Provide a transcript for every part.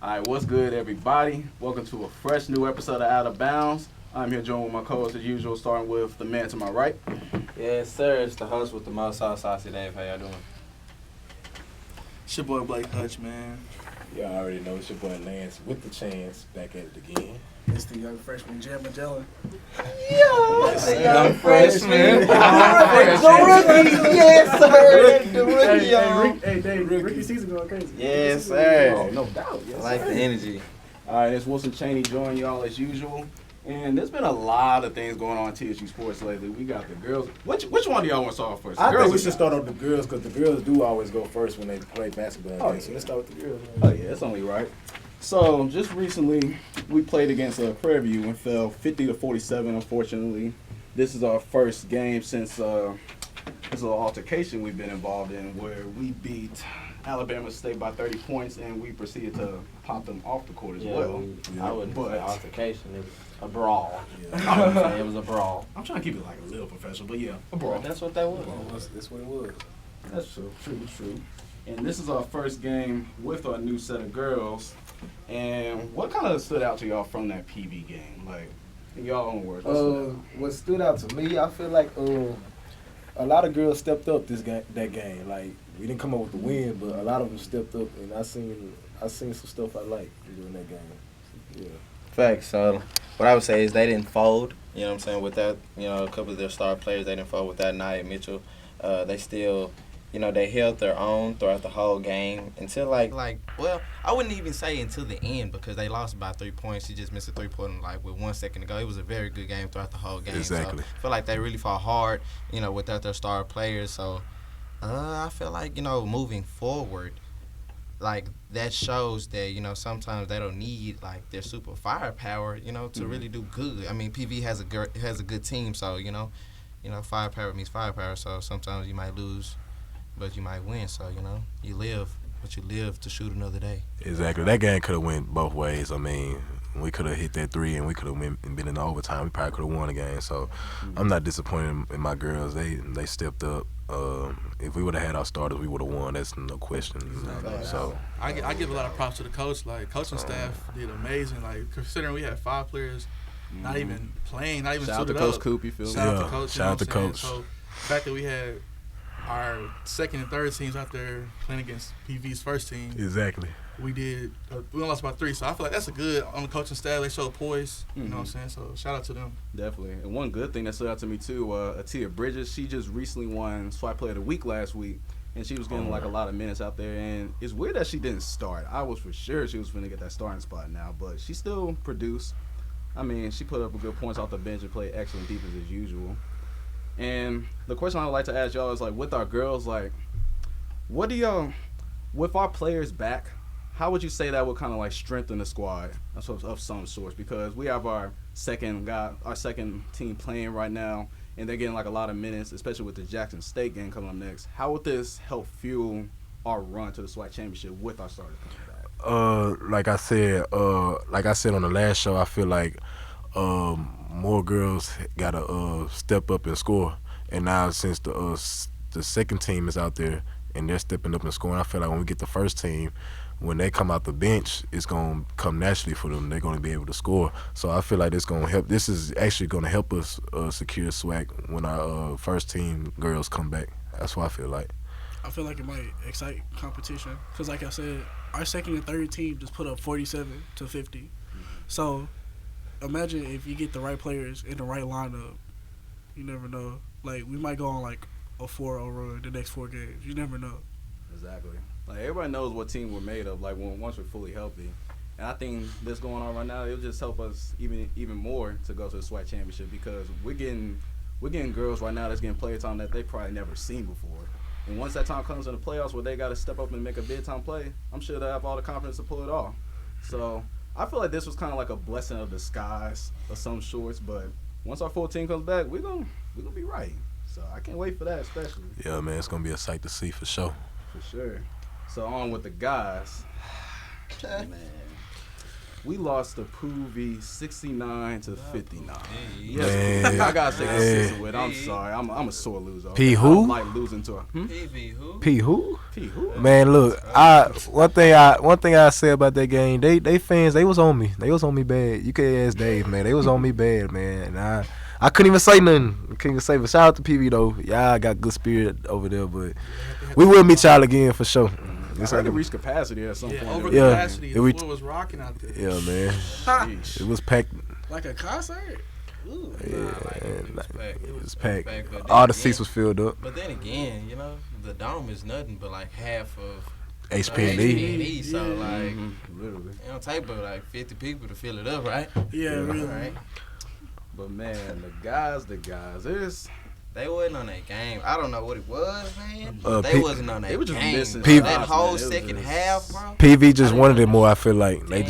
All right, what's good, everybody? Welcome to a fresh new episode of Out of Bounds. I'm here joined with my co-host as usual, starting with the man to my right. Yes, sir. It's the host with the most sauce, Saucy Dave. How y'all doing? It's your boy Blake Hutch, man. Y'all already know it's your boy Lance with the chance back at it again. It's the young freshman Jim Magellan. Yes, sir. young freshman. Yes, sir. The rookie, y'all. Hey, Dave, rookie season going crazy. Yes, sir. Oh, no doubt. Yes, I like sir. the energy. All right, it's Wilson Chaney joining y'all as usual. And there's been a lot of things going on in TXSU sports lately. We got the girls. Which one do y'all want to start off first? I Girls think we or should guys? start off the girls because the girls do always go first when they play basketball. Oh, So yeah. let's start with the girls. Oh, yeah, that's only right. So, just recently, we played against Prairie View and fell 50-47, unfortunately. This is our first game since this little altercation we've been involved in where we beat Alabama State by 30 points and we proceeded to pop them off the court as well. I wouldn't But- say altercation. It was a brawl. Yeah. I would say it was a brawl. I'm trying to keep it like a little professional, but yeah, a brawl. That's what that was. That's what it was. That's true. And this is our first game with our new set of girls. And what kind of stood out to y'all from that PV game? Like, in y'all own words. What stood out to me, I feel like a lot of girls stepped up that game. Like we didn't come up with the win, but a lot of them stepped up, and I seen some stuff I like during that game. Yeah. Facts. So what I would say is they didn't fold. You know what I'm saying? With that, a couple of their star players, they didn't fold with that Nia Mitchell. They still, they held their own throughout the whole game until well, I wouldn't even say until the end because they lost by 3 points. She just missed a 3-pointer with 1 second to go. It was a very good game throughout the whole game. Exactly. So I feel like they really fought hard, without their star players. So I feel like, moving forward, like that shows that, sometimes they don't need like their super firepower, to really do good. I mean, PV has a good team, so, firepower means firepower. So sometimes you might lose, but you might win. So, you live, but you live to shoot another day. Exactly. That game could have went both ways. I mean, we could have hit that three and we could have been in overtime. We probably could have won the game. So I'm not disappointed in my girls. They stepped up. If we would have had our starters, we would have won. That's no question. So I give a lot of props to the coach. Like, coaching staff did amazing. Like, considering we had 5 players not even playing, not even Shout out to suited Coach up. Coop, you feel me? Shout out to Yeah, Coach. shout out to you know what I'm Coach. saying? So the fact that we had our second and third teams out there playing against PV's first team, exactly. we only lost by 3. So I feel like that's a good on the coaching staff. They showed poise. You know what I'm saying? So shout out to them. Definitely. And one good thing that stood out to me, too, Atia Bridges, she just recently won SWAT Player of the Week last week, and she was getting, a lot of minutes out there. And it's weird that she didn't start. I was for sure she was going to get that starting spot now, but she still produced. I mean, she put up a good points off the bench and played excellent defense as usual. And the question I would like to ask y'all is, like, with our girls, like, what do y'all, with our players back, how would you say that would kind of, like, strengthen the squad of some sorts? Because we have our second team playing right now, and they're getting, like, a lot of minutes, especially with the Jackson State game coming up next. How would this help fuel our run to the SWAT championship with our starters coming back? Like I said on the last show, I feel like more girls gotta step up and score. And now since the second team is out there and they're stepping up and scoring, I feel like when we get the first team, when they come out the bench, it's gonna come naturally for them. They're gonna be able to score. So I feel like it's gonna help. This is actually gonna help us secure SWAC when our first team girls come back. That's what I feel like. I feel like it might excite competition because, like I said, our second and third team just put up 47 to 50. So imagine if you get the right players in the right lineup. You never know. Like, we might go on like a 4-0 run the next 4 games. You never know. Exactly. Like, everybody knows what team we're made of, like, once we're fully healthy. And I think this going on right now, it'll just help us even more to go to the SWAC championship because we're getting girls right now that's getting play time that they probably never seen before. And once that time comes in the playoffs where they got to step up and make a big time play, I'm sure they'll have all the confidence to pull it off. So I feel like this was kind of like a blessing of disguise of some sorts. But once our full team comes back, we're gonna be right. So I can't wait for that, especially. Yeah, man, it's gonna be a sight to see for sure. For sure. So on with the guys. Man. We lost to Pooh V 69-59. Hey. Yes, Man. I gotta say Hey. consistent with it. I'm Hey. sorry. I'm a sore loser. P I who? don't like losing to a PV, who? P who? P who? Man, look, one thing I say about that game, they fans, they was on me. They was on me bad. You can ask Dave, man. They was on me bad, man. And I couldn't even say nothing. Couldn't even say. But shout out to PV though. Y'all got good spirit over there. But we will meet y'all again for sure. I heard it reached capacity at some Yeah, point. over Yeah. capacity. Yeah, The we- floor was rocking out there. Yeah, man. Sheesh. It was packed. Like a concert. Ooh. Yeah, It was packed. it was packed. But All then the seats again- was filled up. But then again, you know, the dome is nothing but like half of HPND. HPND, so Yeah. like Mhm, literally. it don't take but like 50 people to fill it up, right? Yeah, really. Right. But man, the guys, it's They wasn't on that game. I don't know what it was, man. Uh, They P- wasn't on that they were just game. missing P- That shots, whole man. It was second just- half, bro. PV just I wanted it didn't more. I feel like they Damn,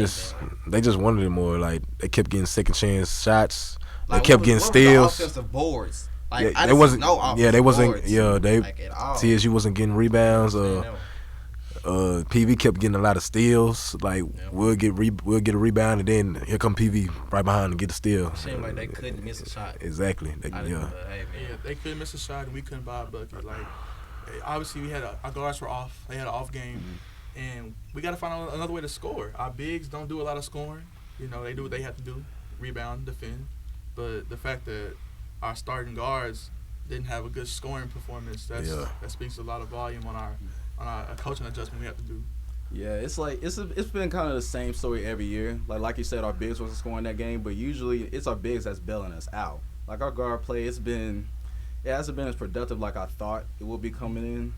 just wanted it more. Like they kept getting second chance shots. They Like, kept what getting was the steals. offensive boards. Like, Yeah, I they didn't wasn't. see no offensive Yeah, they wasn't. boards, Yeah, they like at all. TSU wasn't getting rebounds. Man, PV kept getting a lot of steals. Like we'll get a rebound and then here come PV right behind and get the steal. it seemed like they couldn't miss a shot. Exactly. They, I didn't, yeah. but, hey, man. Yeah, they couldn't miss a shot and we couldn't buy a bucket. Like, obviously we had our guards were off. They had an off game, and we got to find another way to score. Our bigs don't do a lot of scoring. You know, they do what they have to do: rebound, defend. But the fact that our starting guards didn't have a good scoring performance, that speaks a lot of volume on our coaching adjustment we have to do. Yeah, it's like it's been kind of the same story every year. Like you said, our bigs wasn't scoring that game, but usually it's our bigs that's bailing us out. Like our guard play, it hasn't been as productive like I thought it would be coming in.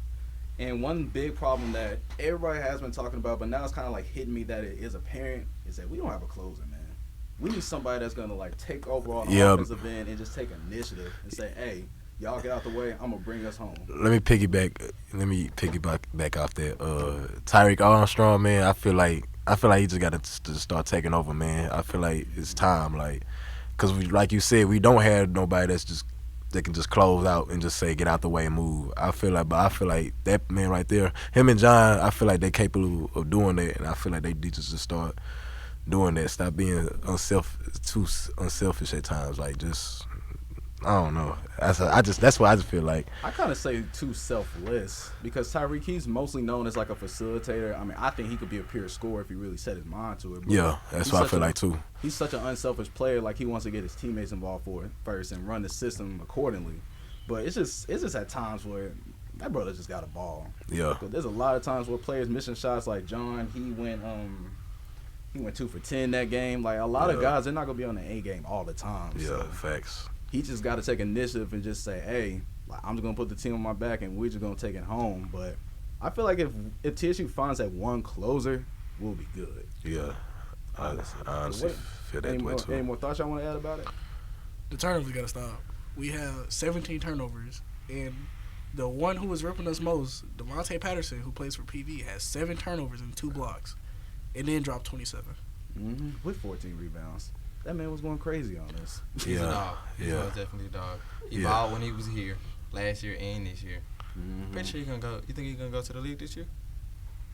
And one big problem that everybody has been talking about, but now it's kind of like hitting me that it is apparent, is that we don't have a closer, man. We need somebody that's gonna like take over on the offensive end and just take initiative and say, "Hey, y'all get out the way. I'm gonna bring us home." Let me piggyback back off that. Tyreek Armstrong, man. I feel like he just got to start taking over, man. I feel like it's time, like, cause like you said, we don't have nobody that can just close out and just say get out the way and move. I feel like that man right there, him and John, I feel like they're capable of doing that, and I feel like they need to just start doing that. Stop being too unselfish at times. Like just. I don't know. That's what I just feel like. I kind of say too selfless because Tyreek, he's mostly known as like a facilitator. I mean, I think he could be a pure scorer if he really set his mind to it. But Yeah, that's what I feel like too. He's such an unselfish player. Like he wants to get his teammates involved for it first and run the system accordingly. But it's just at times where that brother just got a ball. Yeah. There's a lot of times where players missing shots. Like John, he went 2 for 10 that game. Like a lot of guys, they're not gonna be on the A game all the time. Yeah, So facts. he just got to take initiative and just say, hey, like, I'm just going to put the team on my back and we're just going to take it home. But I feel like if TSU finds that one closer, we'll be good. Yeah. I honestly feel that way too. Any more thoughts y'all want to add about it? The turnovers got to stop. We have 17 turnovers, and the one who was ripping us most, Devontae Patterson, who plays for PV, has 7 turnovers and 2 blocks, and then dropped 27. Mm-hmm. With 14 rebounds. That man was going crazy on us. He's a dog. He's Yeah. most definitely a dog. He Yeah. balled when he was here last year and this year. Mm-hmm. Pretty sure he's gonna go. You think he's gonna go to the league this year?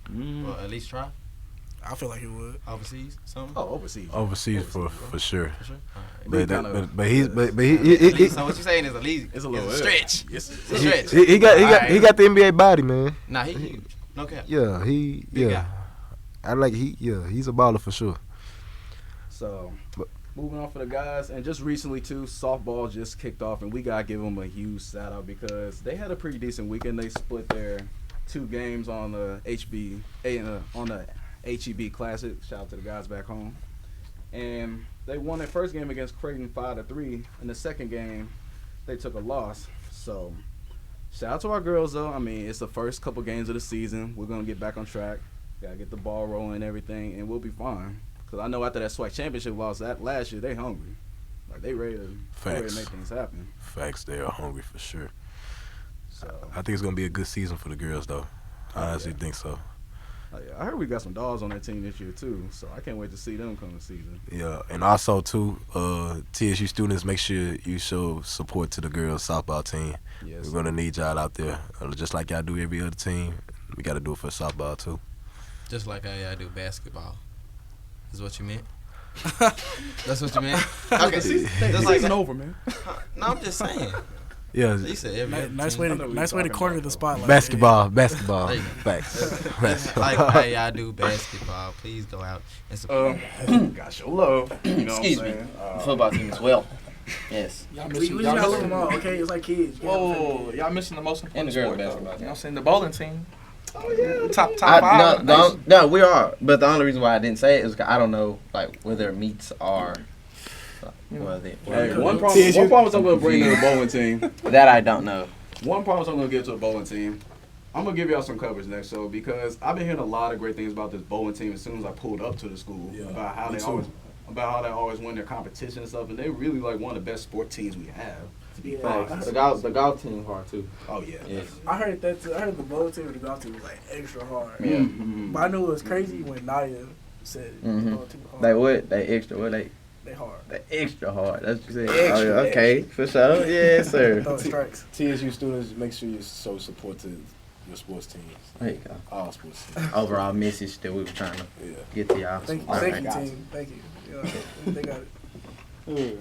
Mm-hmm. Or at least try I feel like he would. overseas, something. Oh, overseas. Overseas for sure. For sure. All But right. But he At least, so what you saying is at least It's a little stretch. It's It's a stretch. he got the NBA body, man. Nah, he huge. No cap. Yeah, Big guy. he's a baller for sure. So, moving on for the guys, and just recently too, softball just kicked off, and we gotta give them a huge shout out because they had a pretty decent weekend. They split their 2 games on the HEB Classic. Shout out to the guys back home, and they won their first game against Creighton 5-3. In the second game, they took a loss. So, shout out to our girls though. I mean, it's the first couple games of the season. We're gonna get back on track. Gotta get the ball rolling and everything, and we'll be fine. Because I know after that SWAC championship loss that last year, they hungry. Like, they ready to make things happen. Facts, they are hungry for sure. So, I think it's gonna be a good season for the girls though. I honestly think so. I heard we got some dogs on that team this year, too. So, I can't wait to see them come this season. Yeah, and also too, TSU students, make sure you show support to the girls softball team. Yes. We're gonna need y'all out there, just like y'all do every other team. We gotta do it for softball too. Just like I do basketball. Is what you meant? That's what you meant? Okay. Just like over, man. No, I'm just saying. Yeah, He said every Nice team. way I know what to you're corner talking the about, spotlight. basketball. There you go. Facts. Like, hey, I do basketball. Please go out and support. Got your love. You know Excuse what I'm me. saying? Football team as well. Yes. Y'all We missing, just y'all gotta love them missing, all, okay? It's like kids. You whoa, y'all missing the most important And the girls sport, though. basketball You know team. what I'm saying? The bowling team. Oh yeah. Top five. No, we are. But the only reason why I didn't say it is 'cause I don't know like whether meets are. Hey, one promise I'm gonna bring to the bowling team. That I don't know. One promise I'm gonna give to the bowling team. I'm gonna give y'all some coverage next show because I've been hearing a lot of great things about this bowling team as soon as I pulled up to the school about how they always win their competition and stuff, and they really like one of the best sport teams we have. To be honest. The golf team hard too. Oh yeah. Yes. I heard that too. I heard the bowling team and the golf team was like extra hard. Yeah. Mm-hmm. But I knew it was crazy when Naya said the Mhm. bowling team hard. They what? They extra. What they? They hard. They extra hard. That's what you said. Extra, Oh, yeah, okay, for sure. Yes, sir. Throwing strikes. TSU students, make sure you show support to your sports teams. There you go. All sports teams. Overall message that we were trying to Yeah. get to y'all. Thank you, All thank right. you, team. Thank you. Yeah, they got it.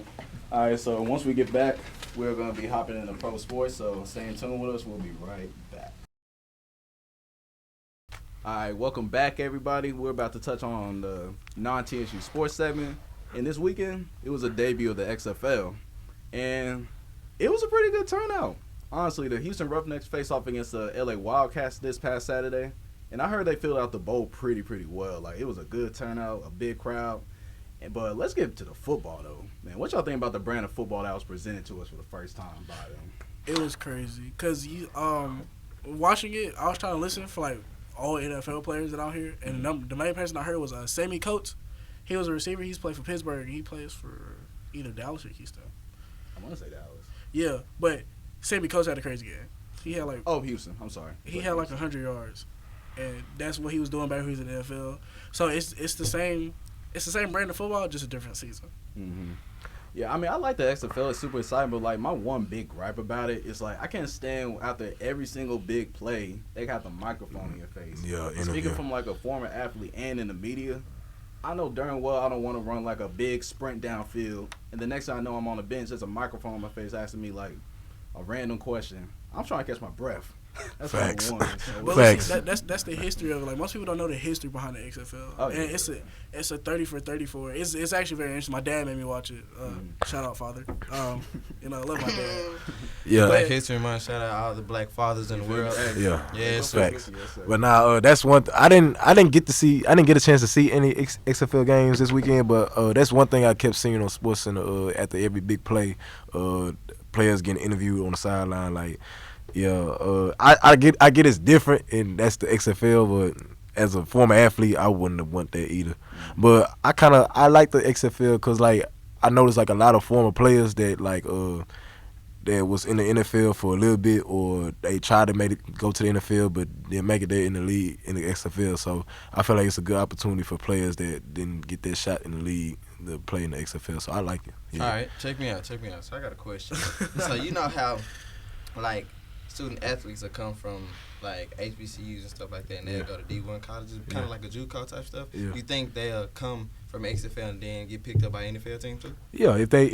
All right, so once we get back, we're gonna be hopping into pro sports. So stay in tune with us. We'll be right back. All right, welcome back, everybody. We're about to touch on the non-TSU sports segment. And this weekend, it was a debut of the XFL, and it was a pretty good turnout. Honestly, the Houston Roughnecks faced off against the LA Wildcats this past Saturday, and I heard they filled out the bowl pretty well. Like, it was a good turnout, a big crowd. But let's get to the football, though. Man, what y'all think about the brand of football that was presented to us for the first time by them? It was crazy because watching it, I was trying to listen for like all NFL players that out here, and the main person I heard was Sammy Coates. He was a receiver. He's played for Pittsburgh. And he plays for either Dallas or Houston. I want to say Dallas. Yeah, but Sammy Coates had a crazy game. He had like Houston. I'm sorry. he had like 100 yards, and that's what he was doing back when he was in the NFL. So it's the same brand of football, just a different season. Mm-hmm. Yeah, I mean, I like the XFL. It's super exciting, but, like, my one big gripe about it is, like, I can't stand after every single big play, they got the microphone in your face. Yeah, Speaking from, like, a former athlete and in the media, I know darn well I don't want to run, like, a big sprint downfield, and the next thing I know I'm on the bench, there's a microphone in my face asking me, like, a random question. I'm trying to catch my breath. That's Facts. what I want. So, But Facts. listen, that's the history of it. Like, most people don't know the history behind the XFL. Oh, yeah. And it's a 30 for 34. It's actually very interesting. My dad made me watch it. Shout out, father. I love my dad. Yeah, Black History Month. Shout out all the black fathers in the world. yeah. Yes, Facts. Yes, sir. But now that's one. I didn't get a chance to see any XFL games this weekend. But that's one thing I kept seeing on Sports Center after every big play. Players getting interviewed on the sideline. Like, yeah, I get it's different, and that's the XFL. But as a former athlete, I wouldn't have want that either. But I like the XFL because like I noticed like a lot of former players that like that was in the NFL for a little bit, or they tried to go to the NFL, but didn't make it there in the league in the XFL. So I feel like it's a good opportunity for players that didn't get that shot in the league to play in the XFL. So I like it. Yeah. All right, check me out. So I got a question. So you know how, like, student athletes that come from like HBCUs and stuff like that, and they'll go to D1 colleges, kind of like a JUCO type stuff. Yeah. You think they'll come from XFL and then get picked up by NFL team too? Yeah, if they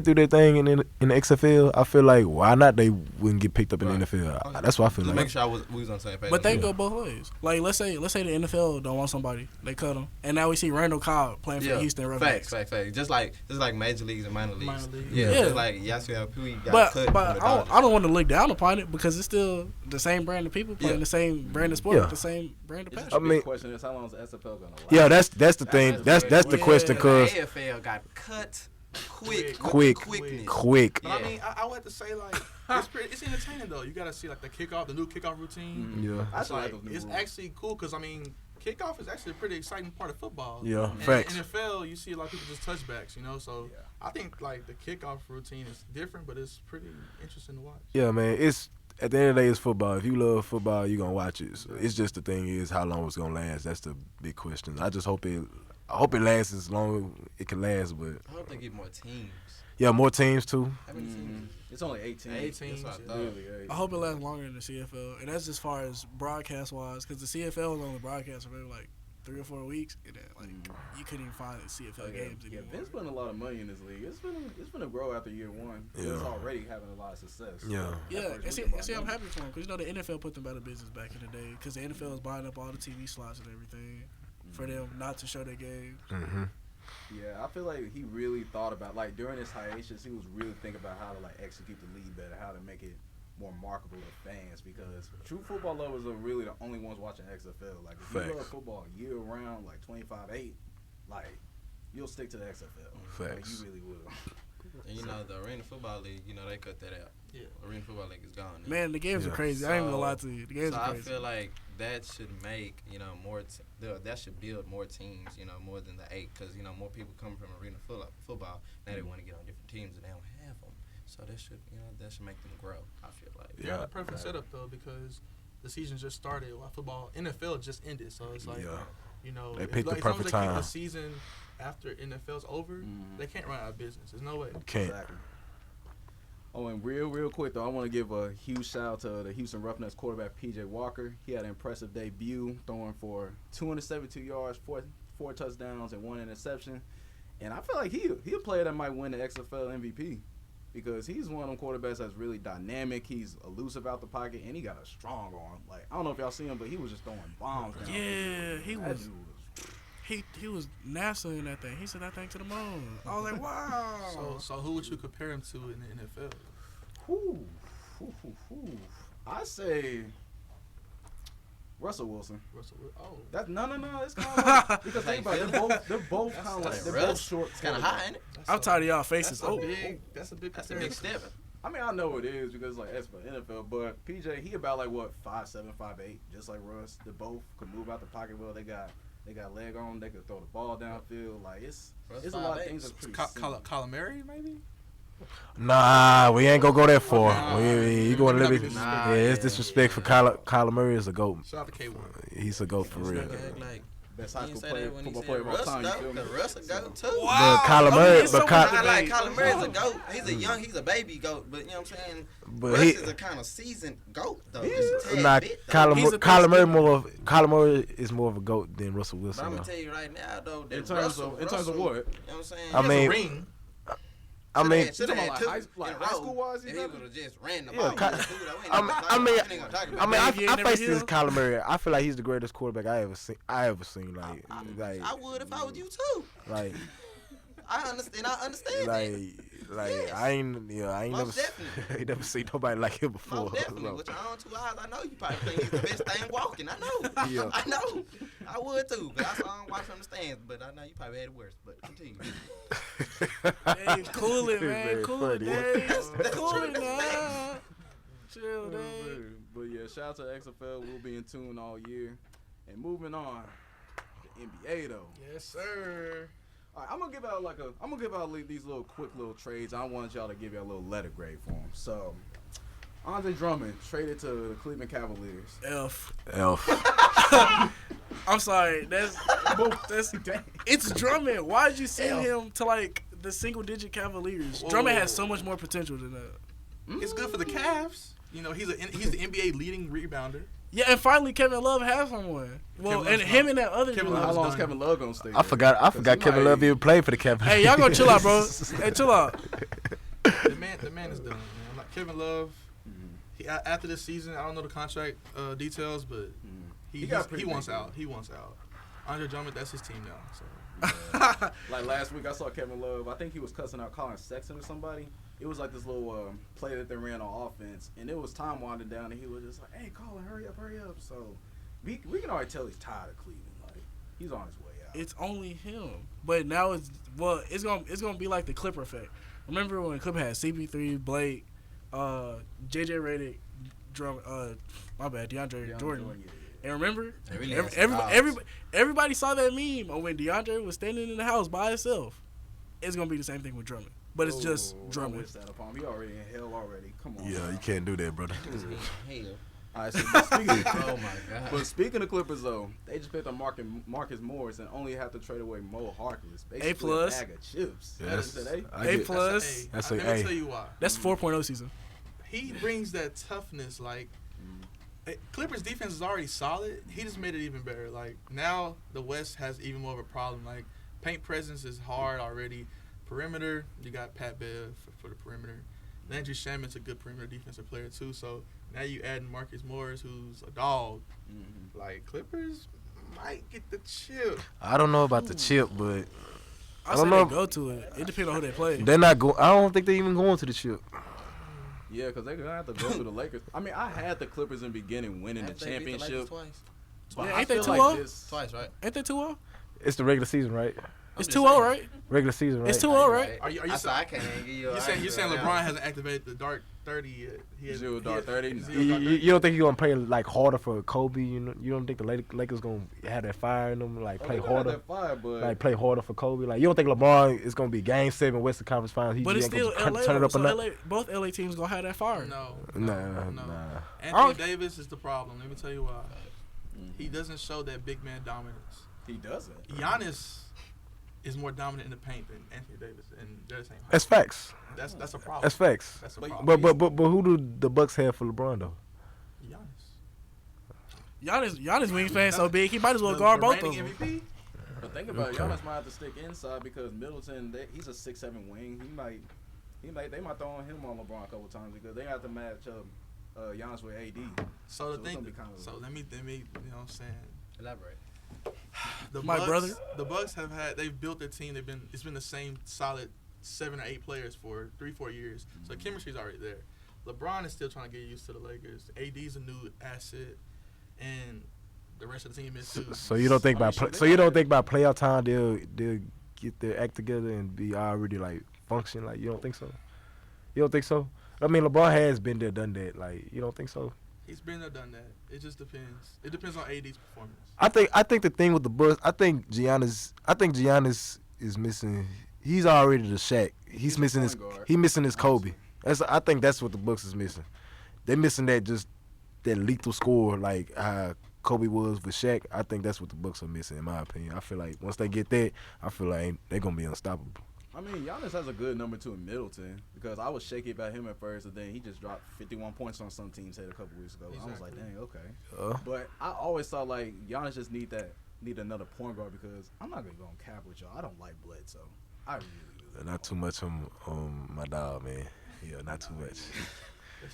do their thing in the XFL, I feel like why not they wouldn't get picked up in the NFL. Okay. That's what I feel Just like. make sure we was on the same page. But they go both ways. Like, let's say the NFL don't want somebody, they cut them, and now we see Randall Cobb playing for the Houston Roughnecks. Facts. Just like major leagues and minor leagues. Minor leagues. Yeah, Yeah. just like Yasiel Puig got cut. But from the Dodgers. I don't want to look down upon it because it's still the same brand of people playing the same brand of sport Yeah. with the same brand of passion. I mean, the question is, how long is the SFL going to last? yeah, that's the thing. That's the question, cause the AFL got cut quick. quick. But I mean, I would have to say like it's entertaining though. You gotta see like the new kickoff routine. Yeah, It's like like those new it's rules. actually cool because I mean, kickoff is actually a pretty exciting part of football. yeah, And facts. in NFL, you see a lot of people just touchbacks, you know. So Yeah. I think like the kickoff routine is different, but it's pretty interesting to watch. Yeah, man. It's at the end of the day, it's football. If you love football, you gonna watch it. So it's just the thing is how long it's gonna last. That's the big question. I just hope it lasts as long as it can last. But I hope they get more teams. yeah, more teams too. How many teams? It's only 18. 18. That's what I yeah. thought. Really, I hope it lasts longer than the CFL, and that's as far as broadcast wise, because the CFL is only broadcast for maybe like 3 or 4 weeks, and then you couldn't even find CFL games Yeah, anymore. Vince putting a lot of money in this league. It's gonna grow after year one. Yeah. It's already having a lot of success. Yeah. Yeah, That and see, first I'm week happy for him because the NFL put them out of business back in the day because the NFL is buying up all the TV slots and everything for them not to show their games. Mm-hmm. Yeah, I feel like he really thought about during his hiatus, he was really thinking about how to execute the league better, how to make it more marketable to fans because true football lovers are really the only ones watching XFL. Like if you Facts. love football year round, 25/8, you'll stick to the XFL. Facts. You really will. And the Arena Football League, they cut that out. Yeah. Arena Football League is gone now. Man, the games are Yeah. crazy. I ain't even gonna lie to you. The games So are I crazy. feel like that should make more. That should build more teams. More than the 8, because more people coming from arena football. Now they want to get on different teams and they don't have them. So that should make them grow. I feel like. Yeah, the perfect setup though because the season just started. While football, NFL just ended, so it's like Yeah. They picked the as long as perfect they keep time. the season after NFL's over, they can't run out of business. There's no way. Can't. Exactly. Oh, and real quick though, I want to give a huge shout out to the Houston Roughnecks quarterback PJ Walker. He had an impressive debut, throwing for 272 yards, four touchdowns, and 1 interception. And I feel like he a player that might win the XFL MVP because he's one of them quarterbacks that's really dynamic. He's elusive out the pocket, and he got a strong arm. I don't know if y'all see him, but he was just throwing bombs down. Yeah, he That was. dude He was NASA in that thing. He sent that thing to the moon. I was like, wow. So who would you compare him to in the NFL? Whew. I say Russell Wilson. Russell. Oh, That no. It's kind of because think about it, they're both kind of That's they're like both Russ. short. It's kind of high, ain't it? I'm tired of y'all faces. that's a Oh, big. That's a big. That's a big comparison. step. I mean, I know it is because that's for NFL, but PJ he about 5'7", 5'8", just like Russ. They both could move out the pocket well. They got leg on. They could throw the ball downfield. It's a lot of 5'8". things that's pretty simple. Calamari maybe. Nah, we ain't gonna go that far. Nah, You going a little bit? nah, Yeah, it's disrespectful. Kyler Murray is a goat. Shout out to K1. He's a goat for real. Act like Best he high didn't school say player, that when he football said player of all Russ time. You feel goat. me? The Russ a goat too. But Kyler Murray, it's so but much I like debate. Kyler Murray as a goat. He's a baby goat, but you know what I'm saying. But Russ he- is a kind of seasoned goat though. He Just a tad Nah, bit, though. He's a Kyler Thanksgiving. Murray is more of a goat than Russell But Wilson. I'm though. gonna tell you right now though. That In terms of Russell, what? You know what I'm saying? I He has mean- a ring. I mean, should have talking had about two high school wise, and he he better? would have just ran the Yeah, ball. Ky- I Never face this Hill? Kyler Murray. I feel like he's the greatest quarterback I ever seen. Like, I would if I was you too. like, I understand that. like I ain't Most never seen nobody like him before. Most definitely. So, With your own 2 eyes, I know you probably think he's the best thing walking. I know. Yeah. I know. I would too. But I saw him watch from the stands. But I know you probably had it worse. But continue. Hey, cool it, man. Very Cool it, funny. Dave. Cool it, now. Chill, Dave. But yeah, shout out to XFL. We'll be in tune all year. And moving on, the NBA though. Yes, sir. All right, I'm gonna give out these little quick little trades. I wanted y'all to give y'all a little letter grade for them. So, Andre Drummond traded to the Cleveland Cavaliers. F. Elf. I'm sorry. That's it's Drummond. Why did you send him to the single digit Cavaliers? Whoa. Drummond has so much more potential than that. It's good for the Cavs. He's the NBA leading rebounder. Yeah, and finally Kevin Love has someone. Well, Kevin and Love's him not- and that other Kevin dude. How Love's long done. is Kevin Love gonna stay? I forgot Kevin Love even played for the Cavaliers. Hey, y'all gonna chill out, bro. Hey, chill out. The man is done. Man. Like Kevin Love. After this season, I don't know the contract details, but he wants out. He wants out. Andre Drummond, that's his team now. So. Like last week, I saw Kevin Love. I think he was cussing out Colin Sexton or somebody. It was like this little play that they ran on offense, and it was time winding down, and he was just like, "Hey, Colin, hurry up!" So we can already tell he's tired of Cleveland. Like he's on his way out. It's only him. But now it's gonna be like the Clipper effect. Remember when Clipper had CP3, Blake, JJ Redick, DeAndre Jordan. Yeah. And remember, They really had some dogs. everybody saw that meme of when DeAndre was standing in the house by himself. It's gonna be the same thing with Drummond, but it's just Don't Drummond. wish that upon him. He already in hell already. Come on. Yeah, now. you can't do that, brother. Hell. All right, so Oh my God. but speaking of Clippers, though, they just picked up Marcus Morris and only have to trade away Mo Harkless. Basically A+. a bag of chips. Yes. That is an A. A plus. That's Let a me A. tell you why. That's 4.0 season. He brings that toughness. Like Clippers defense is already solid. He just made it even better. Like now, the West has even more of a problem. Like paint presence is hard already. Perimeter, you got Pat Bev for the perimeter. Landry Shamit's a good perimeter defensive player too. So now you add Marcus Morris, who's a dog. Mm-hmm. Like Clippers might get the chip. I don't know about the chip, but I don't say know. they go to it. It depends on who they play. they're not going. I don't think they're even going to the chip. Yeah, because they're going to have to go through the Lakers. I mean, I had the Clippers in the beginning winning the After they beat the Lakers championship. twice. But Yeah, I ain't they feel 2-0? like this, Twice, right? Ain't that 2-0? It's the regular season, right? It's just 2-0, saying. right? Regular season, right? It's 2-0, right? Are you I said I can't give you. You saying LeBron hasn't activated the Dark 30 yet? He has, Zero Dark 30? No. Zero Dark 30. You don't think he's gonna play like harder for Kobe? You don't think the Lakers gonna have that fire in them, like play harder, That fire, but like play harder for Kobe? Like you don't think LeBron is gonna be Game 7 Western Conference Finals? He But it's ain't gonna still LA. turn it up So a notch? LA, both LA teams gonna have that fire. No. Nah. Anthony Davis is the problem. Let me tell you why. He doesn't show that big man dominance. he doesn't. Giannis is more dominant in the paint than Anthony Davis, and they're the same height. That's facts. That's a problem. That's facts. That's a But- problem. But who do the Bucks have for LeBron though? Giannis. Giannis wingspan so big, he might as well The guard both of reigning them. MVP. But think about it, Okay. Giannis might have to stick inside because Middleton, he's a 6'7" wing. They might throw him on LeBron a couple times because they have to match up Giannis with AD. So the it's thing. gonna be kind of- So let me, you know what I'm saying. Elaborate. My brother. The Bucks they've built their team. It's been the same solid 7 or 8 players for 3-4 years. So the chemistry's already there. LeBron is still trying to get used to the Lakers. AD's a new asset, and the rest of the team is too. So you don't think I by mean, shit, they by playoff time they'll get their act together and be already like function? Like you don't think so? You don't think so? I mean, LeBron has been there, done that. Like you don't think so? He's been there, done that. It just depends. It depends on AD's performance. I think the thing with the Bucks, I think Giannis is missing. He's already the Shaq. He's missing his. point guard. He missing his Kobe. I think that's what the Bucks is missing. They're missing that lethal score like how Kobe was with Shaq. I think that's what the Bucks are missing, in my opinion. I feel like once they get that, I feel like they're gonna be unstoppable. I mean, Giannis has a good number 2 in Middleton because I was shaky about him at first, and then he just dropped 51 points on some team's head a couple weeks ago. I was like, Exactly. dang, okay. But I always thought like Giannis just need another point guard because I'm not gonna go on cap with y'all. I don't like Bledsoe. I really do. Not too much on my dog, man. Yeah, not too much.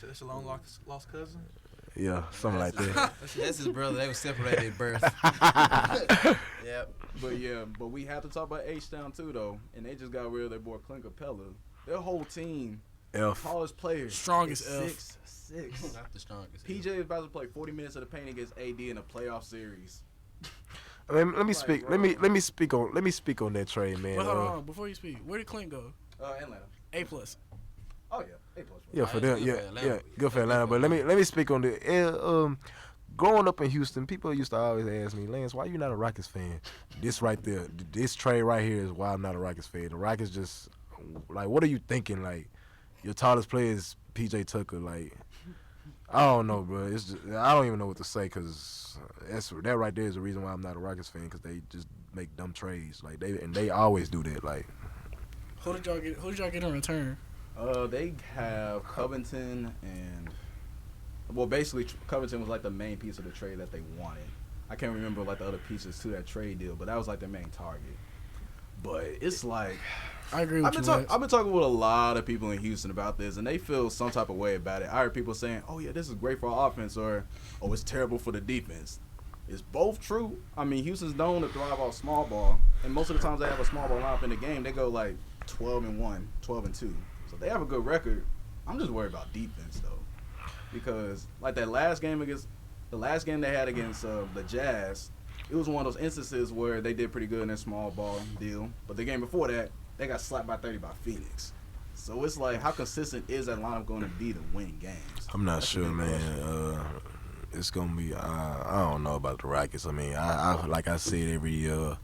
That's a long lost cousin. Yeah, something like that. That's his brother. They were separated at birth. Yep. But we have to talk about H-Town too, though. And they just got rid of their boy Clint Capella. Their whole team, F. tallest players, Strongest F. 6'6". Not the strongest. PJ is about to play 40 minutes of the paint against AD in a playoff series. I mean, let me Like, speak. bro. Let me speak on that trade, man. But hold on, before you speak, where did Clint go? Atlanta. A+. Oh yeah, A+. Yeah, for Nah, them. it's Yeah, good for Atlanta. yeah, good for Atlanta. But let me speak on the. Growing up in Houston, people used to always ask me, Lance, why you not a Rockets fan? This right there, this trade right here is why I'm not a Rockets fan. The Rockets just like, what are you thinking? Like, your tallest player is PJ Tucker. Like, I don't know, bro. It's just, I don't even know what to say because that right there is the reason why I'm not a Rockets fan because they just make dumb trades. Like they always do that. Like, Who did y'all get in return? They have Covington and basically Covington was like the main piece of the trade that they wanted. I can't remember like the other pieces to that trade deal, but that was like their main target. But it's like I agree with you. I've been talking with a lot of people in Houston about this, and they feel some type of way about it. I heard people saying, "Oh yeah, this is great for our offense," or "Oh, it's terrible for the defense." It's both true. I mean, Houston's known to thrive off small ball, and most of the times they have a small ball lineup in the game. They go like 12-1, 12-2, so they have a good record. I'm just worried about defense though, because like the last game they had against the Jazz, it was one of those instances where they did pretty good in their small ball deal, but the game before that, they got slapped by 30 by Phoenix. So it's like, how consistent is that lineup going to be to win games? I'm not That's the sure, big question. man. It's gonna be. I don't know about the Rockets. I mean, I like I said every year.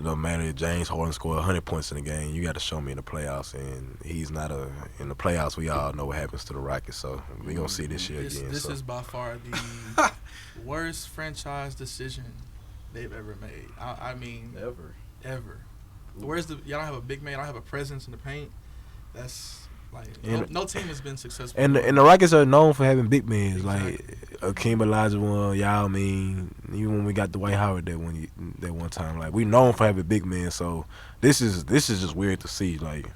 No matter if James Harden scored 100 points in the game, you got to show me in the playoffs, and he's not in the playoffs. We all know what happens to the Rockets, so we gonna see this year again. This so. is by far the worst franchise decision they've ever made. I mean, Ever. ever. Y'all don't have a big man. Y'all don't have a presence in the paint. That's Like And- no team has been successful. And the Rockets are known for having big men like Akeem Olajuwon, Yao Ming. Even when we got Dwight Howard that one time, like we known for having big men. So this is just weird to see. Like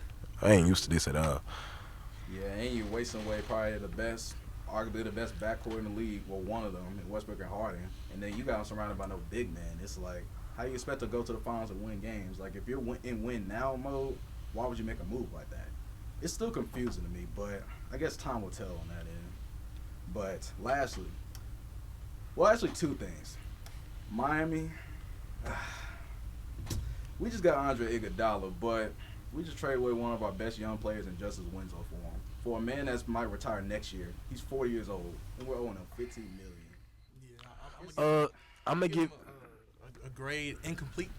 I ain't used to this at all. Yeah, and you're wasting away probably arguably the best backcourt in the league. Well, one of them, in Westbrook and Harden. And then you got them surrounded by no big man. It's like, how you expect to go to the finals and win games? Like, if you're in win now mode, why would you make a move like that? It's still confusing to me, but I guess time will tell on that end. But lastly, actually two things. Miami, we just got Andre Iguodala, but we just traded away one of our best young players in Justice Winslow for him. For a man that might retire next year, he's 40 years old, and we're owing him $15 million. Yeah, I'm gonna give. him a grade incomplete.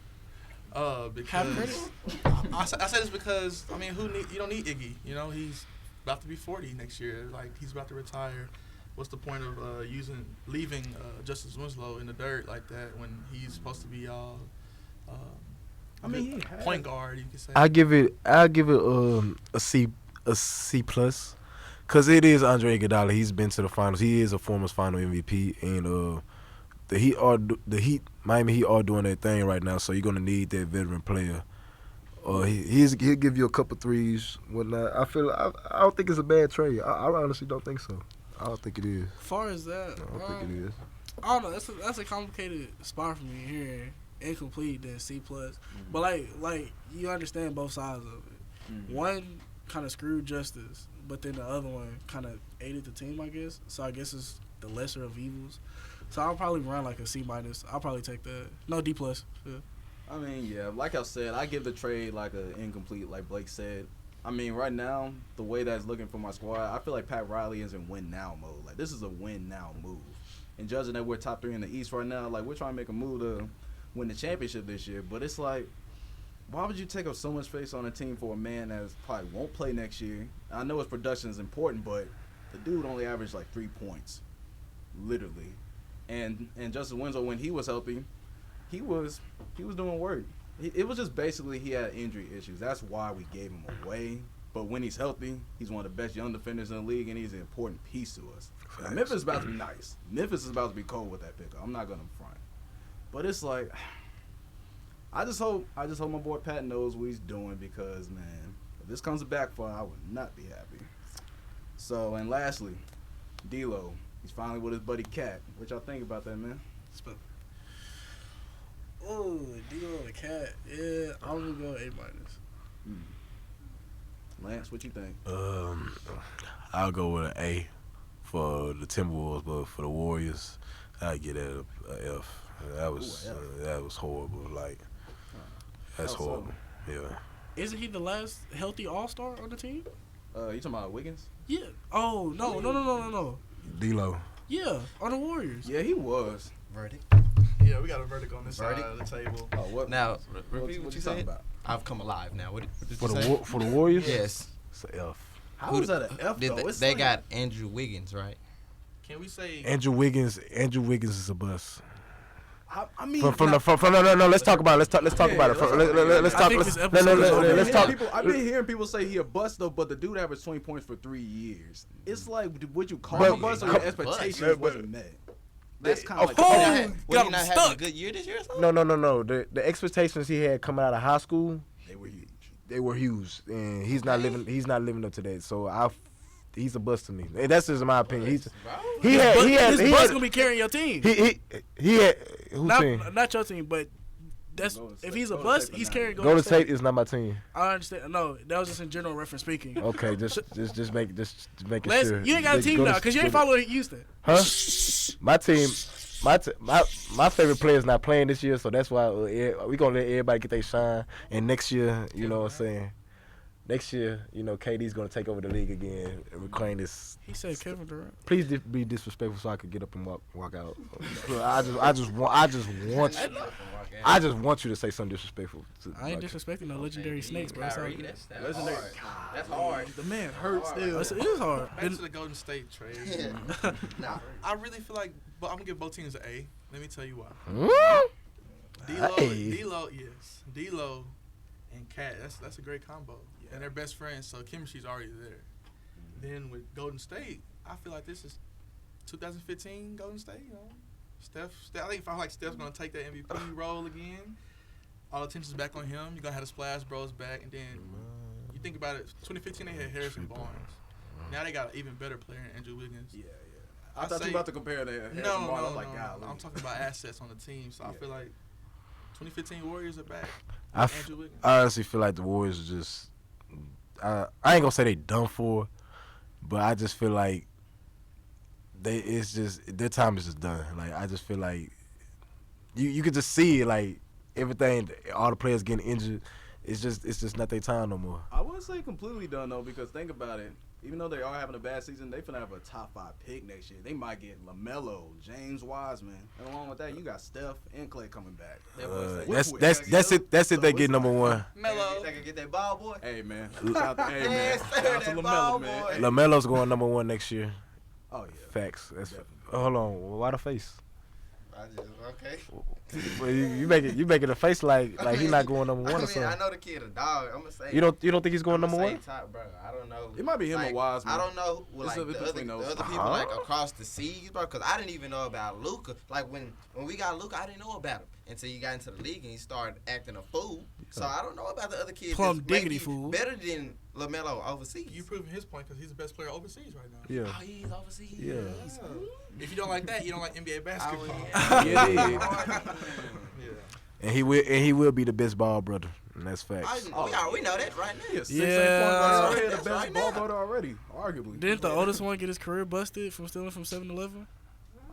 Have Because credit? I say this because I mean, you don't need Iggy. You know, he's about to be 40 next year. Like he's about to retire. What's the point of leaving Justice Winslow in the dirt like that when he's supposed to be y'all? I mean, he had- point guard, you could say. I'll give it a C plus, cause it is Andre Iguodala. He's been to the finals. He is a former final MVP, and Miami Heat are doing their thing right now. So you're gonna need that veteran player. He'll give you a couple threes, whatnot. I don't think it's a bad trade. I honestly don't think so. I don't think it is. As far as that, I don't think it is. I don't know. That's a complicated spot for me here. Incomplete then C plus, but like you understand both sides of it. One kind of screwed Justice, but then the other one kind of aided the team, I guess. So I guess it's the lesser of evils. So I'll probably run like a C minus. I'll probably take that. No, D plus. Yeah. I mean, yeah, like I said, I give the trade like an incomplete, like Blake said. I mean, right now, the way that's looking for my squad, I feel like Pat Riley is in win now mode. Like, this is a win now move. And judging that we're top 3 in the East right now, like, we're trying to make a move to win the championship this year. But it's like, why would you take up so much space on a team for a man that probably won't play next year? I know his production is important, but the dude only averaged like 3 points, literally. And Justice Winslow, when he was healthy, he was doing work. It was just basically he had injury issues. That's why we gave him away. But when he's healthy, he's one of the best young defenders in the league, and he's an important piece to us. Now, Memphis is about to be nice. Memphis is about to be cold with that pickup. I'm not gonna front. But it's like, I just hope my boy Pat knows what he's doing, because man, if this comes to backfire, I would not be happy. So, and lastly, D-Lo. He's finally with his buddy Cat. What y'all think about that, man? Oh, D-Lo and Cat. Yeah, I'm gonna go A minus. Lance, what you think? I'll go with an A for the Timberwolves, but for the Warriors, I get a F. That was horrible. Like, that's How so? horrible. Yeah. Isn't he the last healthy All-Star on the team? You talking about Wiggins? Yeah. Oh no. D-Lo. Yeah, on the Warriors. Yeah, he was. Verdict. Yeah, we got a verdict on this Verdict? side of the table. Oh, what? Now, what repeat what you talking said. about? I've come alive now. What did For you the say? for the Warriors? Yes. It's an F. How is that an F Did though? It's they like- got Andrew Wiggins, right? Can we say Andrew Wiggins is a bust. I mean, From no. Let's talk about it. Let's talk about it. Let's I talk. think Let's this episode is let's talk. I've been hearing people say he a bust though, but the dude averaged 20 points for 3 years. It's like, would you call But- him a bust or your Bust. expectations But- wasn't met? That's kind Of of like course. Was got he him not having a stuck. good year this year or something? No. The expectations he had coming out of high school, they were huge. they were huge, and he's not living up to that. So he's a bust to me. And that's just my opinion. He His bus had gonna be carrying your team. he had who's team? Not your team, but that's Golden if State- he's a Golden bus, State he's for carrying now. Golden State is not my team. I understand. No, that was just in general reference speaking. Okay, just making Lance, sure. you ain't got a team now because you ain't following Houston. Huh? My team. My favorite player is not playing this year, so that's why we gonna let everybody get their shine. And next year, you know what I'm saying. Next year, KD's gonna take over the league again and reclaim this. He said Kevin Durant. Please be disrespectful so I could get up and walk out. I just want you to say something disrespectful. I ain't disrespecting no legendary snakes, bro. It's all Kyrie, good. that's hard. That's hard. The man hurts still. It is hard. back to the Golden State trade? I really feel like, but I'm gonna give both teams an A. Let me tell you why. Hey. D-Lo, yes. D-Lo and Cat. That's a great combo. Yeah. And they're best friends, so chemistry's already there. Then with Golden State, I feel like this is 2015 Golden State. You know, I feel like Steph's gonna take that MVP role again. All the attention's back on him. You're gonna have the Splash Bros back, and then you think about it. 2015 they had Harrison Barnes. Now they got an even better player in Andrew Wiggins. Yeah. I thought you were about to compare to Harrison No, Barnes. no, I'm like, no. golly. I'm talking about assets on the team. So I Yeah. feel like 2015 Warriors are back. I Andrew Wiggins. honestly feel like the Warriors are just. I ain't gonna say they done for, but I just feel like it's just their time is just done. Like I just feel like you could just see it, like everything, all the players getting injured. It's just not their time no more. I wouldn't say completely done though, because think about it. Even though they are having a bad season, they finna have a top 5 pick next year. They might get LaMelo, James Wiseman, and along with that, you got Steph and Clay coming back. That's it. That's it. They get number one. Melo. They can get that ball, boy. Hey man, shout out to Yes, sir, shout out to that LaMelo, ball man. boy. Hey. LaMelo's going number one next year. Oh yeah, Facts. That's, Definitely. hold on. Why the face? Okay. Well, you making a face like he's not going number one or I something. know the kid a dog. I'm gonna say. You don't think he's going number one? Top, bro. I don't know. It might be him or Wiseman. I don't know. Well, It's like between the those. other people like across the seas, bro. Because I didn't even know about Luka. Like when we got Luka, I didn't know about him until you got into the league and he started acting a fool. So I don't know about the other kids. Plum that's diggity maybe fool. Better than LaMelo overseas. You proving his point because he's the best player overseas right now. Oh, Yeah. he's overseas. Yeah. If you don't like that, you don't like NBA basketball. Yeah. And he will be the best ball brother. And that's facts. we know that right now. Yeah, 6 Yeah. 8 point guard That's already, the right best now. ball brother already, arguably. Didn't the oldest one get his career busted from stealing from 7-Eleven?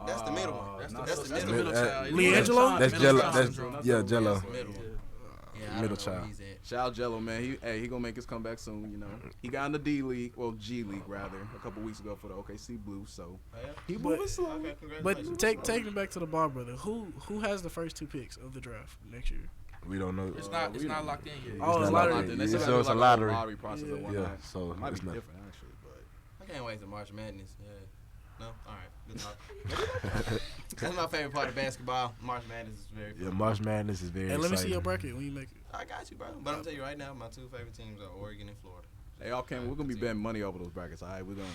That's the middle one. That's Nah, the middle. middle child. Leangelo? That's Middle Jello. child That's syndrome. yeah, Jello. That's the middle. Yeah, I Middle don't know where child. he's at. Shout out Jello, man. He gonna make his comeback soon. You know, he got in the D League, well G League rather, a couple weeks ago for the OKC Blues. So he But- moving slow. Okay, But congratulations. take me back to the Ball brother. Who has the first 2 picks of the draft next year? We don't know. It's not locked in yet. Oh, it's not lottery. locked in. They still So gotta it's do a like lottery. lottery process and whatnot. Yeah, so It might it's be not. different actually, but I can't wait to March Madness. Yeah. No? All right. Good talk. That's my favorite part of basketball. March Madness is very Yeah, fun. March Madness is very Hey, let me see exciting. your bracket when you make it. I got you, bro. But I'm telling you right now, my 2 favorite teams are Oregon and Florida. hey, y'all came. We're gonna be betting money over those brackets. All right, we're gonna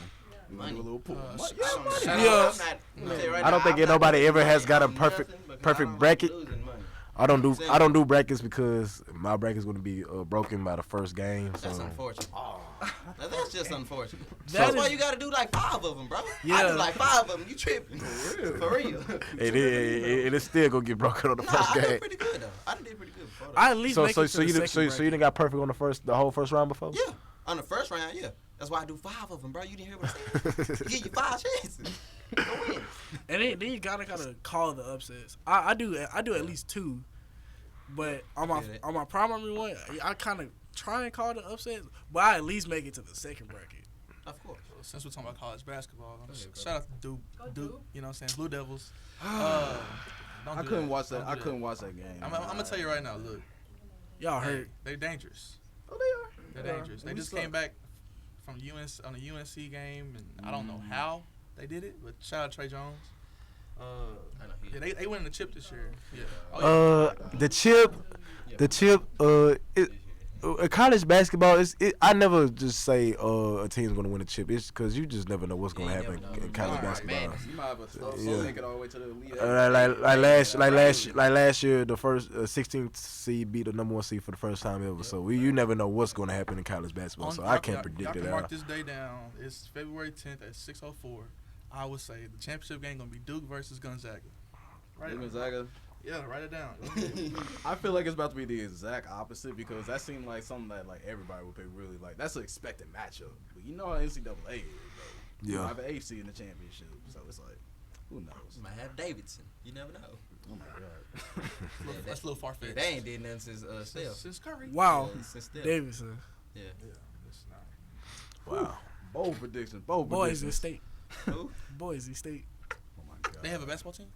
do a Money. little pool. Uh, Money. yeah, I'm money. not- Yeah. I'm not tell you right I don't now, think I'm not nobody losing ever has money got a on perfect- nothing because perfect I don't bracket. like losing money. I don't do brackets because my bracket's gonna be broken by the first game. So That's unfortunate. Now, that's just unfortunate. That That's why is- you got to do like 5 of them, bro. I Yeah. do like 5 of them. You tripping? For real. it is still gonna get broken on the Nah, first I game. did pretty good though. I did pretty good before that. I at least So make it to you the didn't second so you didn't got perfect on the whole first round before? Yeah, on the first round, yeah. That's why I do 5 of them, bro. You didn't hear what I said? You give you 5 chances. Go win. And then you gotta call the upsets. I do at least 2, but on my primary one, I kind of try and call the upsets, but I at least make it to the second bracket. Of course. Since we're talking about college basketball, ahead, bro. shout out to Duke. You know what I'm saying? Blue Devils. Don't I do couldn't that. watch that. Don't I do couldn't watch that game. I'm gonna tell you right now. Look, Y'all hurt. they're dangerous. Oh, they are. They're They are. dangerous. And They we just suck. came back from on a UNC game, and I don't know how they did it, but shout out Trey Jones. I know he. Yeah, they winning the chip this year. Yeah. Oh, yeah. The chip. College basketball I never just say a team's gonna win a chip. It's because you just never know what's gonna You happen never know. in college Right, basketball. man. You might have a slow Yeah. make it all the way to the elite. Last year, the first 16th seed beat the number 1 seed for the first time ever. So you never know what's gonna happen in college basketball. So I can't predict y'all it can at mark all. this day down. It's February 10th at 6:04. I would say the championship game gonna be Duke versus Gonzaga. Right. Gonzaga. Yeah, write it down. I feel like it's about to be the exact opposite because that seemed like something that like everybody would pay really like. That's an expected matchup, but you know how NCAA is, bro. You Yeah. have an AFC in the championship, so it's like, who knows? Might have Davidson. You never know. Oh my god. That's a little far fetched. They ain't did nothing since Steph. Since Curry. Wow, Yeah, since Steph. Davidson. Yeah. Yeah, it's not. Wow. Bold predictions. Bold Boise predictions. State. Who? Boise State. Oh my god. They have a basketball team.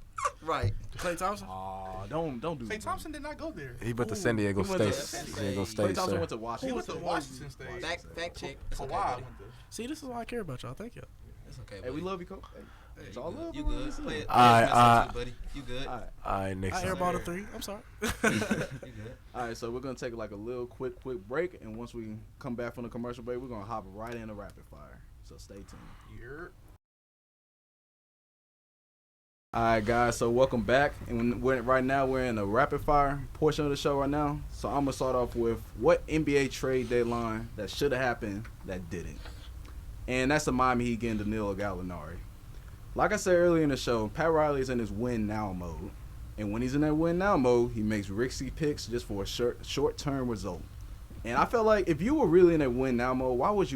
Right. Klay Thompson. Aw, don't do. Klay that. Thompson did not go there. He went to San Diego He went to State. San San Diego Diego. Klay State, Thompson sir. went to He Washington. went to Washington State. Fact check. It's okay, Kawhi buddy. went there. See, this is why I care about y'all. Thank y'all. It's okay, Hey, buddy. we love you, coach. Hey. It's all love. You good? Play it. Alright, buddy. You good? All right. All right, next I time. airballed a 3. I'm sorry. You good? All right, so we're gonna take like a little quick break, and once we come back from the commercial break, we're gonna hop right into rapid fire. So stay tuned. All right, guys. So welcome back, and right now we're in the rapid fire portion of the show right now. So I'm gonna start off with what NBA trade deadline that should have happened that didn't, and that's the Miami Heat getting Danilo Gallinari. Like I said earlier in the show, Pat Riley's in his win now mode, and when he's in that win now mode, he makes risky picks just for a short term result. And I felt like if you were really in that win now mode, why wouldn't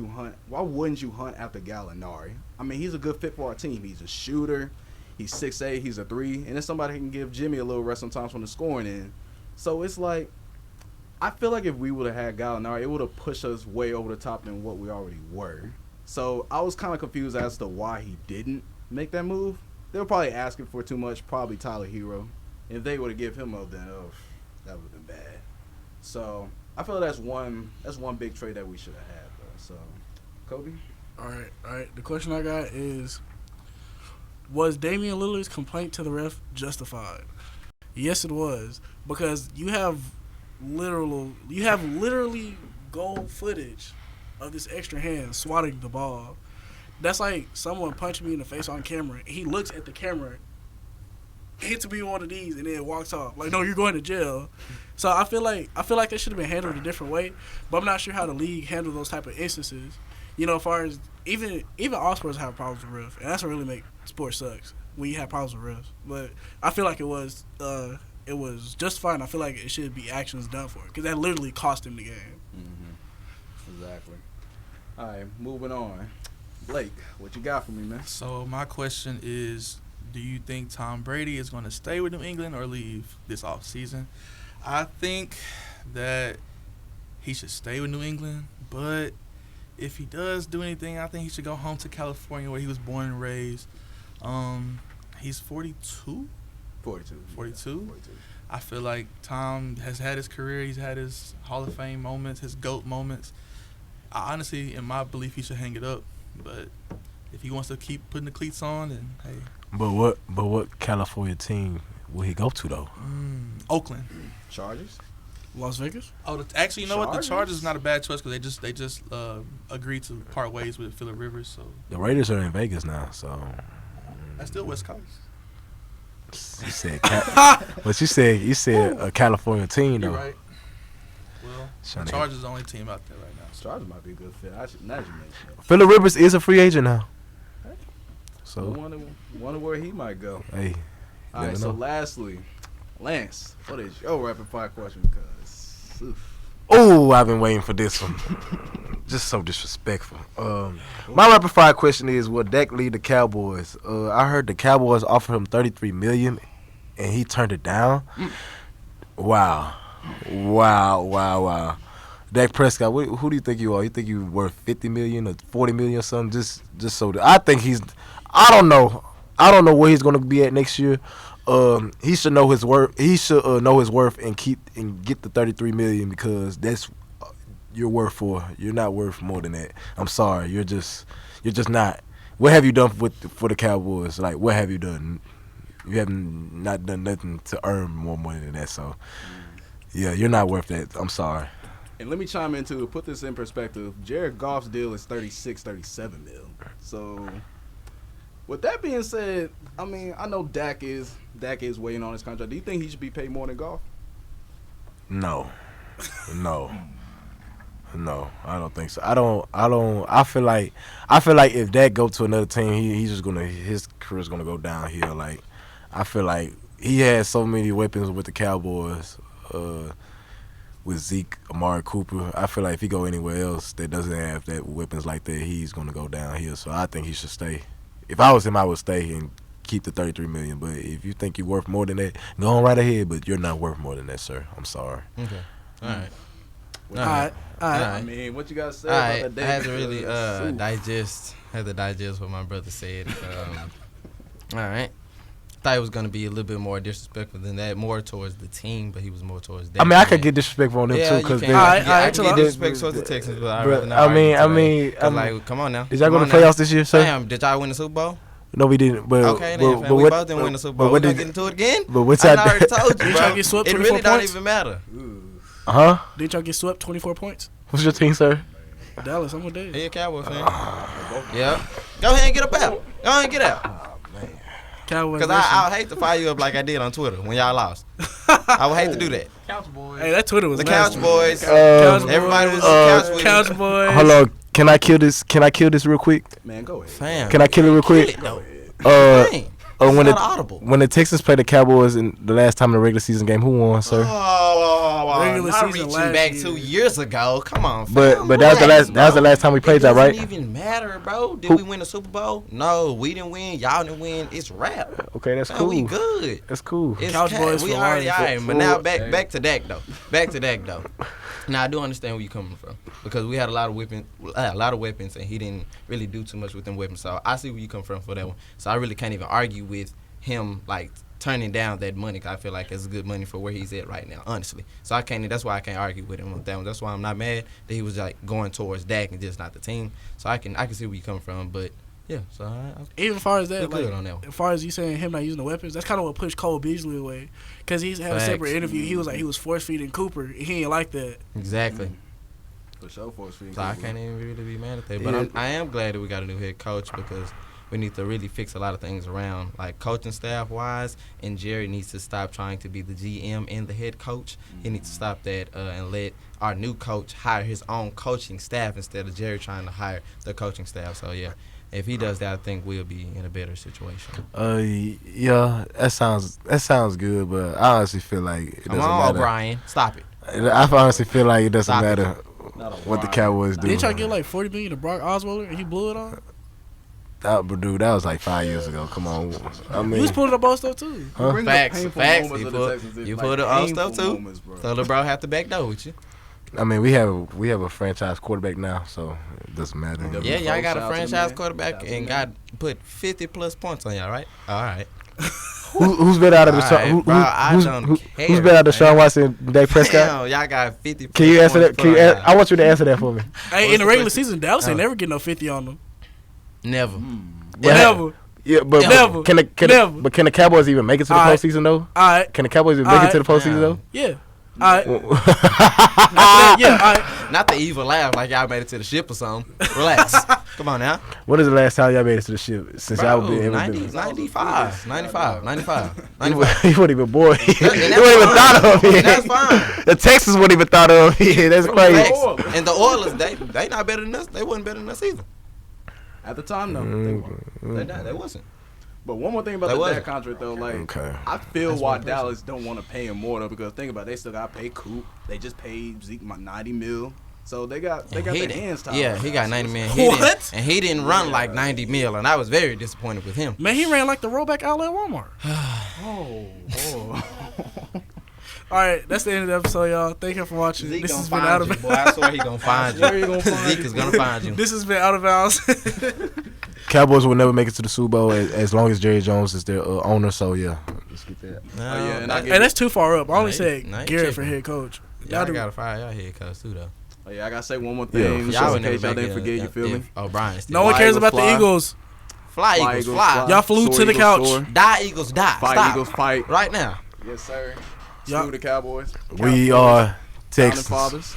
you hunt after Gallinari? I mean, he's a good fit for our team. He's a shooter. He's 6'8", he's a 3, and it's somebody who can give Jimmy a little rest sometimes from the scoring end. So it's like, I feel like if we would have had Gallinari, it would have pushed us way over the top than what we already were. So I was kind of confused as to why he didn't make that move. They were probably asking for too much, probably Tyler Hero. If they would have give him up, then that would have been bad. So I feel that's one big trade that we should have had, though. So, Kobe? All right. The question I got is, was Damian Lillard's complaint to the ref justified? Yes, it was, because you have literally goal footage of this extra hand swatting the ball. That's like someone punching me in the face on camera. He looks at the camera, hits me one of these, and then walks off. Like, no, you're going to jail. So I feel like that should have been handled a different way. But I'm not sure how the league handled those type of instances. You know, as far as even all sports have problems with refs, and that's what really make sports sucks when you have problems with refs. But I feel like it was justified, and I feel like it should be actions done for it because that literally cost him the game. Mm-hmm. Exactly. All right, moving on. Blake, what you got for me, man? So my question is, do you think Tom Brady is going to stay with New England or leave this offseason? I think that he should stay with New England, but if he does do anything, I think he should go home to California where he was born and raised. He's 42? 42. 42? I feel like Tom has had his career. He's had his Hall of Fame moments, his GOAT moments. I honestly, in my belief, he should hang it up. But if he wants to keep putting the cleats on, then hey. But what California team will he go to though? Oakland. Chargers? Las Vegas? Oh, actually, you know what? The Chargers? Chargers is not a bad choice because they just agreed to part ways with Phillip Rivers. So The Raiders are in Vegas now, so that's still West Coast. you said, but you said a California team though. You're right. Well, Trying the to Chargers is the only team out there right now. So. Chargers might be a good fit. Now you mention it. Phillip Rivers is a free agent now. So So wonder where he might go. hey, All right, never so know. lastly, Lance, what is your rapid fire question? Because Oh, I've been waiting for this one. Just so disrespectful. My rapid fire question is: will Dak lead the Cowboys? I heard the Cowboys offered him $33 million, and he turned it down. Wow. Dak Prescott, who do you think you are? You think you worth $50 million or $40 million or something? Just so that I think he's. I don't know. I don't know where he's going to be at next year. He should know his worth. He should know his worth and get the $33 million because that's you're worth for. You're not worth more than that. I'm sorry. You're just not. What have you done for the Cowboys? Like, what have you done? You have not done nothing to earn more money than that. So, yeah, you're not worth that. I'm sorry. And let me chime in to put this in perspective. Jared Goff's deal is $37 million. So, with that being said, I mean, I know Dak is waiting on his contract. Do you think he should be paid more than Goff? No, I don't think so. I feel like if Dak go to another team, his career's gonna go downhill. Like, I feel like he has so many weapons with the Cowboys, with Zeke, Amari Cooper. I feel like if he go anywhere else that doesn't have that weapons like that, he's gonna go downhill. So I think he should stay. If I was him, I would stay and keep the $33 million. But if you think you're worth more than that, go on right ahead. But you're not worth more than that, sir. I'm sorry. Okay. All right. All right. I mean, what you got to say All about right. that day? I had to really digest what my brother said. All right. Thought it was gonna be a little bit more disrespectful than that, more towards the team, but he was more towards. I mean, I could get disrespectful on them too, because I can get disrespectful towards the Texans, but I'd rather not. I mean, like, come on now. Did y'all go to the playoffs this year, sir? Damn, did y'all win the Super Bowl? No, we didn't. But Okay, then, fam, we both didn't win the Super Bowl. But what We're did? not getting into it again? But what I y'all? already told you, Did y'all bro. get swept It 24 really don't points? even matter. Huh? Did y'all get swept 24 points? What's your team, sir? Dallas, I'm with Dave. He a Cowboy fan. Yeah. Go ahead and get up out. Go ahead and get out. Cowboys. Because I hate to fire you up like I did on Twitter when y'all lost. I would hate to do that. Couch boys. Hey, that Twitter was The nasty. Couch Boys. Couch Everybody boys. was Couch with Couch boys. Hold on. Can I kill this? Can I kill this real quick? Man, go ahead. Fam. Can I kill it real quick? Kill it, though. Uh, Dang. when It's the not audible. when the Texans played the Cowboys in the last time in the regular season game, who won, sir? Regular not season reaching last back year. 2 years ago. Come on, fam. But that was the last. That was the last time we played that, right? It doesn't even matter, bro. Did we win the Super Bowl? No, we didn't win. Y'all didn't win. It's rap. Okay, that's Man, we cool. good. That's cool. It's Couch boys we for already life. all right. But now back to Dak though. Back to Dak though. Now I do understand where you're coming from because we had a lot of weapons, and he didn't really do too much with them weapons. So I see where you come from for that one. So I really can't even argue with him like turning down that money. 'Cause I feel like it's good money for where he's at right now, honestly. So I can't. That's why I can't argue with him on that one. That's why I'm not mad that he was like going towards Dak and just not the team. So I can see where you come from, but. Yeah, so Even as far as that, Feel good like, on that one. as far as you saying him not using the weapons, that's kind of what pushed Cole Beasley away. Because he had a separate Facts. interview. He was like, he was force feeding Cooper. And he ain't like that. exactly. For sure, force feeding. So I can't even really be mad at that. But I am glad that we got a new head coach because we need to really fix a lot of things around, like coaching staff wise. And Jerry needs to stop trying to be the GM and the head coach. He needs to stop that and let our new coach hire his own coaching staff instead of Jerry trying to hire the coaching staff. So yeah, if he does that, I think we'll be in a better situation. Yeah, that sounds good, but I honestly feel like it Come doesn't on, matter. Brian, stop it. I honestly feel like it doesn't Stop it. matter what the Cowboys do. Didn't y'all get like $40 million to Brock Osweiler and he blew it all? Dude, that was like 5 years ago. Come on. I He mean, was pulling up all stuff too. Huh? Bring the Facts. painful Facts. moments You of the put- Texans. It's you like put it all painful stuff too. moments, bro. So LeBron have to back door with you. I mean, we have a franchise quarterback now, so it doesn't matter. Yeah, y'all got Shout a out to the franchise man. quarterback Shout out to and the got put 50+ points on y'all, right? All right. Who's better out of the All right, bro, I don't who's care, better out of man. Deshaun Watson and Dak Prescott? Damn, y'all got 50. Can you answer that? points put on y'all. I want you to answer that for me. Hey, in What's the the regular question? season, Dallas ain't Oh. never get no 50 on them. Never. Never. Yeah, but Never. can Never. the Cowboys even make it to the All right. postseason though? All right. Can the Cowboys even All make it to the right. postseason though? Yeah. All right. Well, Yeah. All right. Not the evil laugh like y'all made it to the ship or something. Relax. Come on now. when is the last time y'all made it to the ship? Since y'all Bro, been 95. He wasn't even born. He And wasn't that's even thought of fine. it. That's fine. The Texans wouldn't even thought of it. That's crazy. Facts. And the Oilers, they not better than us. They wasn't better than us either. At the time, though, they weren't. They wasn't. But one more thing about That the wasn't. Dak contract, though, like Okay. I feel why Dallas don't want to pay him more though, because think about it, they still got to pay Coop. They just paid Zeke $90 million, so they got their hands tied. Yeah, he got 90 million. What? And he didn't run like 90 million, and I was very disappointed with him. Man, he ran like the rollback outlet at Walmart. All right, that's the end of the episode, y'all. Thank you for watching. Zeke This gonna has been out find of you, boy. I swear he gonna find you. Zeke is gonna find you. This has been out of bounds. Cowboys will never make it to the Super Bowl as long as Jerry Jones is their owner. So yeah, let's get that. Oh, yeah, and I And that's too far up. I only Nah, said nah, he Garrett for tripping. head coach. Y'all do- gotta fire y'all head coach too, though. Oh, yeah, I gotta say one more Yeah, thing, for just sure. in would never case y'all make didn't it forget. You feel me? Oh, Brian. No one Fly cares Eagles about the fly. Eagles. Fly Fly Eagles, Eagles fly. Y'all flew Soar to the Eagles couch. soar. Die Eagles, die. Fight Stop. Eagles fight. Right now. Yes, sir. Y'all- Screw the Cowboys. We are Founding Texas. fathers.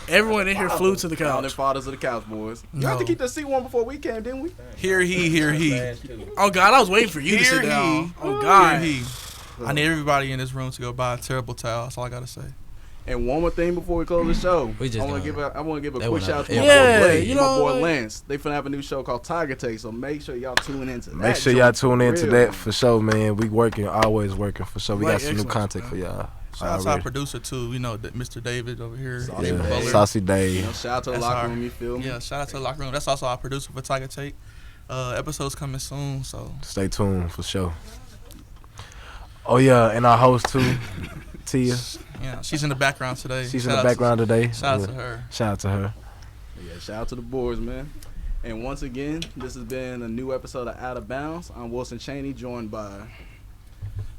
Everyone in here flew to the Founding couch. fathers of the Cowboys. You have to No. keep the C1 before we came, didn't we? Hear he. Oh God, I was waiting for you to sit Hear down. he. Oh God. Hear he. I need everybody in this room to go buy a terrible towel. That's all I gotta say. And one more thing before we close the show. We just I want to gonna- give a They quick went shout out out to my there. Yeah, boy Blake, you my know, boy like- Lance. They finna have a new show called Tiger Take, so make sure y'all tune into that. Make sure y'all tune into Real. that for sure, man. We working, always working for sure. We Right, got some new excellent, content man. for y'all. Shout out to our Already. producer too. You know, Mr. David over here. Saucy David Dave. Butler. Saucy You Day. know, shout out to the That's locker our- room, you feel me? Yeah, shout out to the locker room. That's also our producer for Tiger Take. Episodes coming soon, so Stay tuned for sure. Oh yeah, and our host too, Tia. yeah, she's in the background today. She's in Shout the out to- background today. Shout out to her. Shout out to her. Yeah, shout out to the boys, man. And once again, this has been a new episode of Out of Bounds. I'm Wilson Cheney, joined by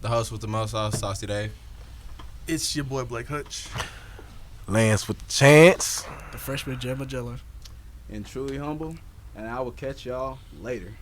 The host with the most sauce, Saucy Dave. It's your boy Blake Hutch. Lance with the chance. The freshman Jed Magellan. and Truly Humble, and I will catch y'all later.